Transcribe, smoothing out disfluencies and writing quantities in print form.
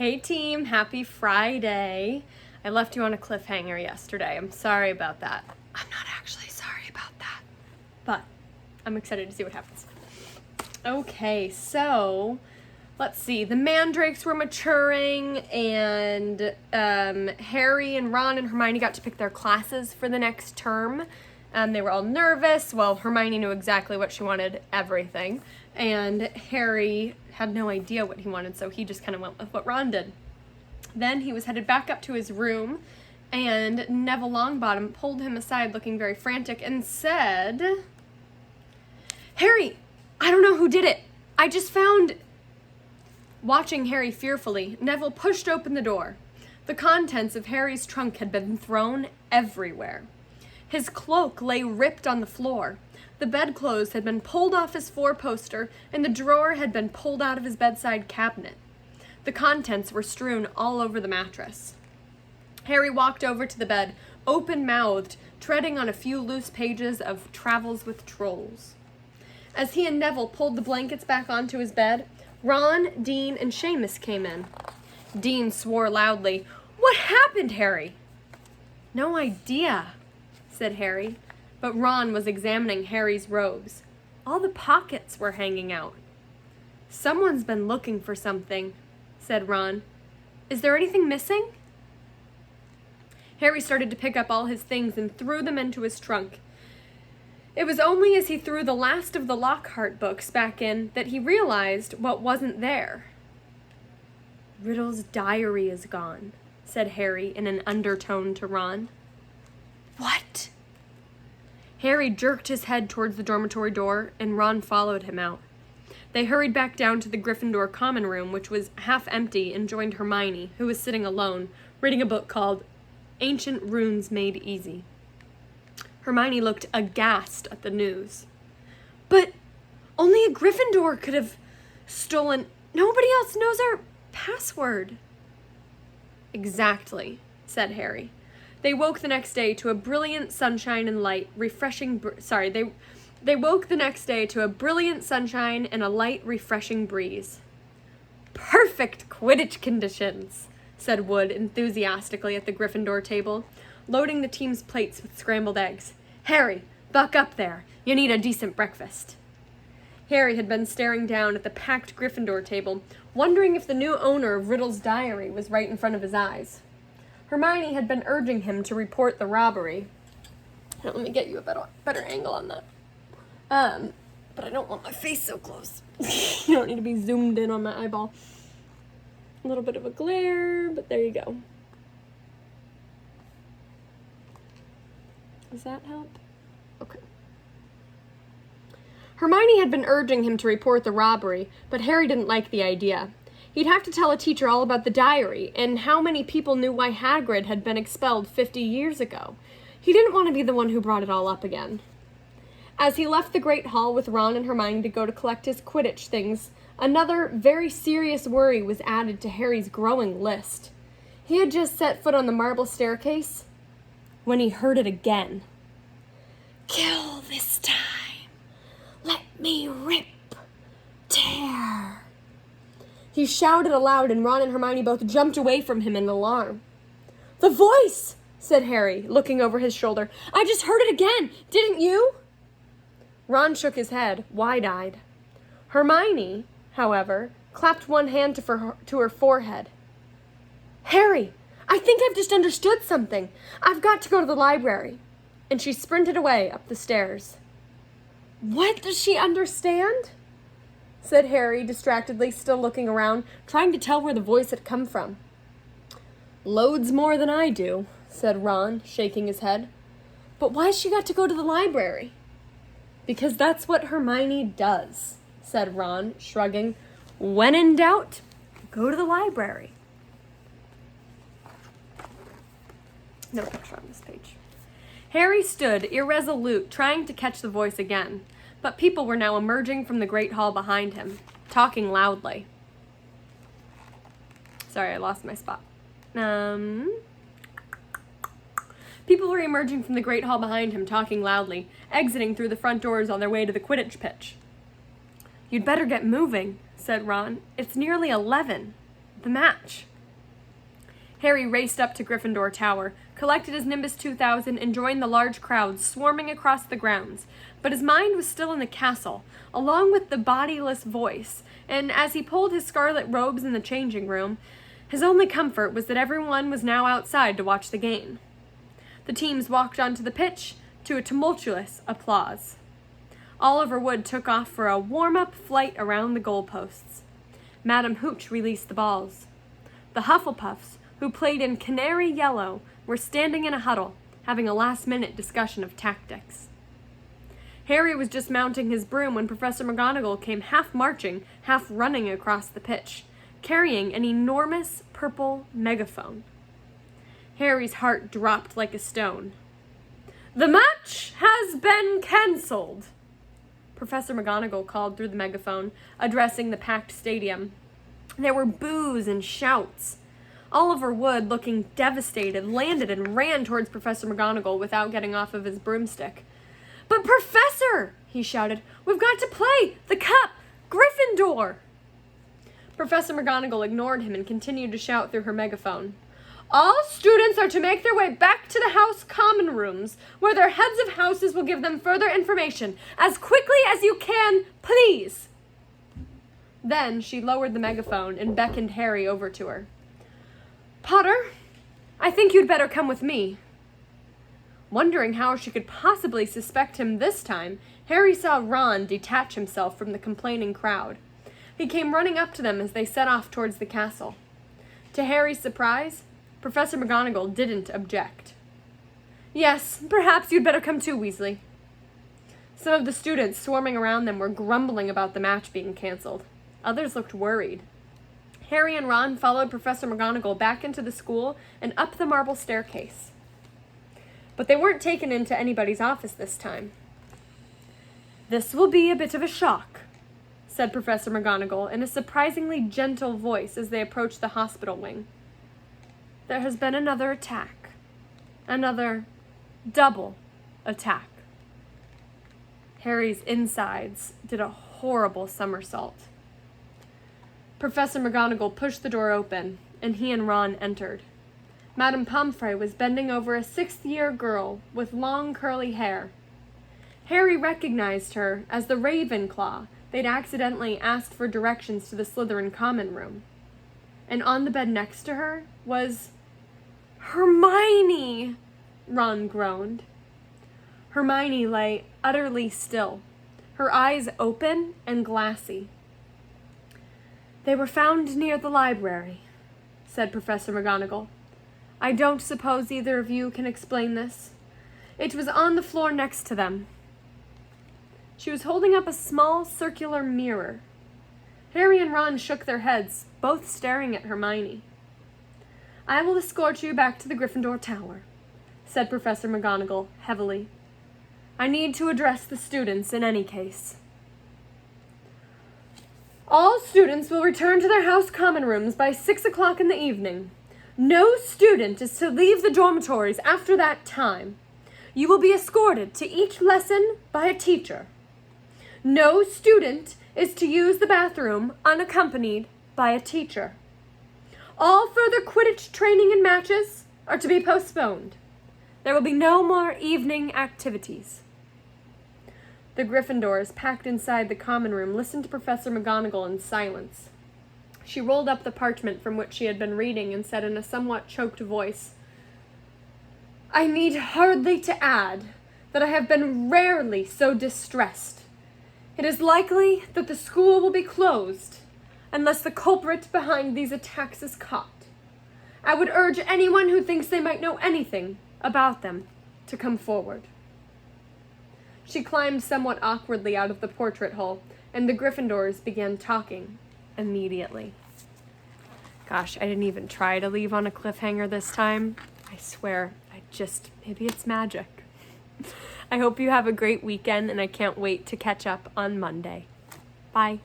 Hey team, happy Friday. I left you on a cliffhanger yesterday. I'm sorry about that. I'm not actually sorry about that, but I'm excited to see what happens. Okay, so let's see. The mandrakes were maturing, and Harry and Ron and Hermione got to pick their classes for the next term. They were all nervous. Well, Hermione knew exactly what she wanted, everything. And Harry had no idea what he wanted, so he just kind of went with what Ron did. Then he was headed back up to his room, and Neville Longbottom pulled him aside looking very frantic and said, "Harry, I don't know who did it. I just found..." Watching Harry fearfully, Neville pushed open the door. The contents of Harry's trunk had been thrown everywhere. His cloak lay ripped on the floor. The bedclothes had been pulled off his four-poster, and the drawer had been pulled out of his bedside cabinet. The contents were strewn all over the mattress. Harry walked over to the bed, open-mouthed, treading on a few loose pages of Travels with Trolls. As he and Neville pulled the blankets back onto his bed, Ron, Dean, and Seamus came in. Dean swore loudly. "What happened, Harry?" "No idea," said Harry, but Ron was examining Harry's robes. All the pockets were hanging out. "Someone's been looking for something," said Ron. "Is there anything missing?" Harry started to pick up all his things and threw them into his trunk. It was only as he threw the last of the Lockhart books back in that he realized what wasn't there. "Riddle's diary is gone," said Harry in an undertone to Ron. "What?" Harry jerked his head towards the dormitory door, and Ron followed him out. They hurried back down to the Gryffindor common room, which was half empty, and joined Hermione, who was sitting alone, reading a book called Ancient Runes Made Easy. Hermione looked aghast at the news. "But only a Gryffindor could have stolen... Nobody else knows our password." "Exactly," said Harry. They woke the next day to a brilliant sunshine and light, They woke the next day to a brilliant sunshine and a light, refreshing breeze. "Perfect Quidditch conditions," said Wood enthusiastically at the Gryffindor table, loading the team's plates with scrambled eggs. "Harry, buck up there. You need a decent breakfast." Harry had been staring down at the packed Gryffindor table, wondering if the new owner of Riddle's diary was right in front of his eyes. Hermione had been urging him to report the robbery. Here, let me get you a better angle on that. But I don't want my face so close. You don't need to be zoomed in on my eyeball. A little bit of a glare, but there you go. Does that help? Okay. Hermione had been urging him to report the robbery, but Harry didn't like the idea. He'd have to tell a teacher all about the diary, and how many people knew why Hagrid had been expelled 50 years ago. He didn't want to be the one who brought it all up again. As he left the Great Hall with Ron and Hermione to go to collect his Quidditch things, another very serious worry was added to Harry's growing list. He had just set foot on the marble staircase when he heard it again. "Kill this time. Let me rip, tear." He shouted aloud, and Ron and Hermione both jumped away from him in alarm. "The voice!" said Harry, looking over his shoulder. "I just heard it again. Didn't you?" Ron shook his head, wide-eyed. Hermione, however, clapped one hand to her forehead. "Harry, I think I've just understood something. I've got to go to the library." And she sprinted away up the stairs. "What does she understand?" said Harry, distractedly, still looking around, trying to tell where the voice had come from. "Loads more than I do," said Ron, shaking his head. "But why's she got to go to the library?" "Because that's what Hermione does," said Ron, shrugging. "When in doubt, go to the library." No picture on this page. Harry stood, irresolute, trying to catch the voice again, but people were now emerging from the Great Hall behind him, talking loudly. Sorry, I lost my spot. People were emerging from the Great Hall behind him, talking loudly, exiting through the front doors on their way to the Quidditch pitch. "You'd better get moving," said Ron. "It's nearly 11. The match. Harry raced up to Gryffindor Tower, collected his Nimbus 2000, and joined the large crowd swarming across the grounds. But his mind was still in the castle, along with the bodiless voice, and as he pulled his scarlet robes in the changing room, his only comfort was that everyone was now outside to watch the game. The teams walked onto the pitch to a tumultuous applause. Oliver Wood took off for a warm-up flight around the goalposts. Madam Hooch released the balls. The Hufflepuffs, who played in canary yellow, were standing in a huddle, having a last-minute discussion of tactics. Harry was just mounting his broom when Professor McGonagall came half marching, half running across the pitch, carrying an enormous purple megaphone. Harry's heart dropped like a stone. "The match has been cancelled," Professor McGonagall called through the megaphone, addressing the packed stadium. There were boos and shouts. Oliver Wood, looking devastated, landed and ran towards Professor McGonagall without getting off of his broomstick. "But Professor," he shouted, "we've got to play! The cup! Gryffindor!" Professor McGonagall ignored him and continued to shout through her megaphone. "All students are to make their way back to the house common rooms, where their heads of houses will give them further information. As quickly as you can, please!" Then she lowered the megaphone and beckoned Harry over to her. "Potter, I think you'd better come with me." Wondering how she could possibly suspect him this time, Harry saw Ron detach himself from the complaining crowd. He came running up to them as they set off towards the castle. To Harry's surprise, Professor McGonagall didn't object. "Yes, perhaps you'd better come too, Weasley." Some of the students swarming around them were grumbling about the match being canceled. Others looked worried. Harry and Ron followed Professor McGonagall back into the school and up the marble staircase. But they weren't taken into anybody's office this time. "This will be a bit of a shock," said Professor McGonagall in a surprisingly gentle voice as they approached the hospital wing. "There has been another attack. Another double attack." Harry's insides did a horrible somersault. Professor McGonagall pushed the door open, and he and Ron entered. Madame Pomfrey was bending over a 6th-year girl with long curly hair. Harry recognized her as the Ravenclaw they'd accidentally asked for directions to the Slytherin common room. And on the bed next to her was Hermione! Ron groaned. Hermione lay utterly still, her eyes open and glassy. "They were found near the library," said Professor McGonagall. "I don't suppose either of you can explain this. It was on the floor next to them." She was holding up a small circular mirror. Harry and Ron shook their heads, both staring at Hermione. "I will escort you back to the Gryffindor Tower," said Professor McGonagall heavily. "I need to address the students in any case." "All students will return to their house common rooms by 6 o'clock in the evening. No student is to leave the dormitories after that time. You will be escorted to each lesson by a teacher. No student is to use the bathroom unaccompanied by a teacher. All further Quidditch training and matches are to be postponed. There will be no more evening activities." The Gryffindors, packed inside the common room, listened to Professor McGonagall in silence. She rolled up the parchment from which she had been reading and said in a somewhat choked voice, "I need hardly to add that I have been rarely so distressed. It is likely that the school will be closed unless the culprit behind these attacks is caught. I would urge anyone who thinks they might know anything about them to come forward." She climbed somewhat awkwardly out of the portrait hole, and the Gryffindors began talking immediately. Gosh, I didn't even try to leave on a cliffhanger this time. I swear, maybe it's magic. I hope you have a great weekend, and I can't wait to catch up on Monday. Bye.